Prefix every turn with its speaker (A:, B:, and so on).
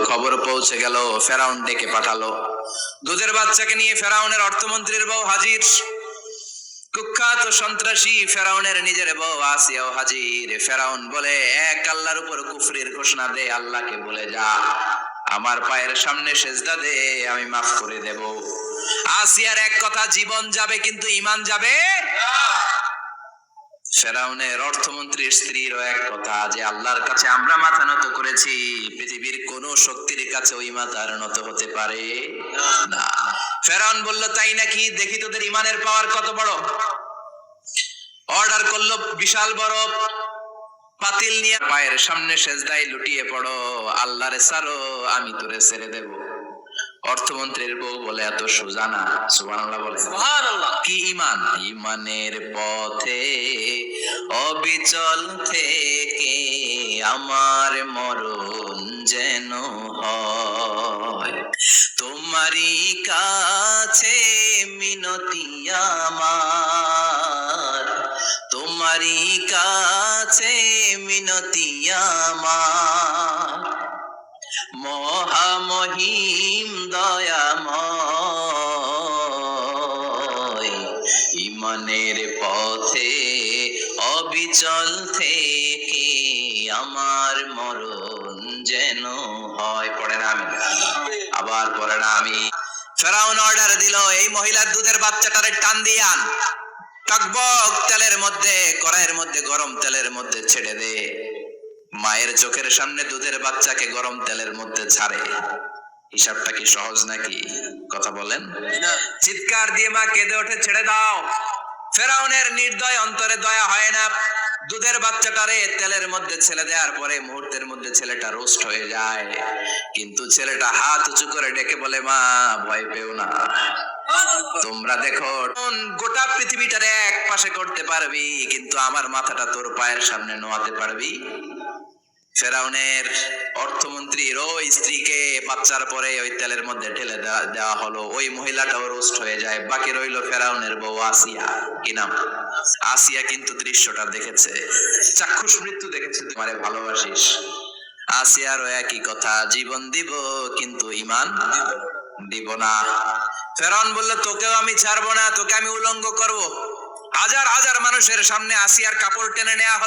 A: খবর পৌঁছে গেল, ফেরাউন ডেকে পাঠালো। দুধের বাচ্চাকে নিয়ে ফেরাউনের অর্থমন্ত্রীর বউ হাজির। কুখ্যাত সন্ত্রাসী ফেরাউনের নিজের বউ আসিয়াও হাজির। ফেরাউন বলে, এক আল্লাহর উপর কুফরির ঘোষণা দে, আল্লাহকে বলে যা আমার পায়ের সামনে সেজদা দে, আমি মাফ করে দেব। আসিয়ার এক কথা, জীবন যাবে কিন্তু ঈমান যাবে না। ফেরাউনের অর্থমন্ত্রীর স্ত্রীরও এক কথা, যে আল্লাহর কাছে আমরা মাথা নত করেছি, পৃথিবীর কোন শক্তির কাছে ওই মাথার নত হতে পারে না। ফেরাউন বলল, তাই নাকি? দেখি তোদের ঈমানের পাওয়ার কত বড়। অর্ডার করলো, বিশাল বড় পাতিল নিয়ে পায়ের সামনে সেজদায় লুটিয়ে পড়ো, আল্লাহরে ছাড়ো, আমি তোরে ছেড়ে দেব। অর্থমন্ত্রীর বউ বলে, এত সোজা না। সুবহানাল্লাহ বলে। সুবহানাল্লাহ। কি ঈমান? ঈমানের পথে অবিচল থেকে আমার মরণ যেন হয়, তোমারই কাছে মিনতি আমার, তোমারই কাছে মিনতি আমার, মহামহিম দয়াময়, ঈমানের পথে অবিচল থেকে আমার মরণ যেন হয়। পড়ে না আমি, আবার পড়ে না আমি। ফেরাউন অর্ডার দিল, এই মহিলার দুধের বাচ্চাটারে টান দিয়ে আন, টকবক তেলের মধ্যে, কড়াইয়ের মধ্যে গরম তেলের মধ্যে ছেড়ে দে। মায়ের চোখের সামনে দুধের বাচ্চাকে গরম তেলের মধ্যে ছাড়ে। হিসাবটা কি সহজ নাকি? কথা বলেন। চিৎকার দিয়ে মা কেঁদে ওঠে, ছেড়ে দাও। ফেরাউনের নির্দয় অন্তরে দয়া হয় না। দুধের বাচ্চাটারে তেলের মধ্যে ছেড়ে দেওয়ার পরে মুহূর্তের মধ্যে ছেলেটা রোস্ট হয়ে যায়। কিন্তু ছেলেটা হাত উঁচু করে ডেকে বলে, মা ভয় পেও না, তোমরা দেখো গোটা পৃথিবীটারে এক পাশে করতে পারবি, কিন্তু আমার মাথাটা তোর পায়ের সামনে নোয়াতে পারবি? ফেরাউনের অর্থমন্ত্রীর ওই স্ত্রীকে বাচ্চার পরে ওই তেলের মধ্যে ঢেলে দেওয়া হলো। ওই মহিলাটাও রোস্ট হয়ে যায়। বাকি রইল ফেরাউনের বউ আসিয়া। কি নাম? আসিয়া কিন্তু দৃশ্যটা দেখেছে, চাক্ষুষ মৃত্যু দেখেছে। তোমারে ভালোবাসিস। আসিয়ারও একই কথা, জীবন দিব কিন্তু ঈমান দিব না। ফেরাউন বলল, তোকেও আমি ছাড়বো না, তোকে আমি উলঙ্গ করব। হাজার হাজার মানুষের সামনে আসিয়ার কাপড় টেনে নেওয়া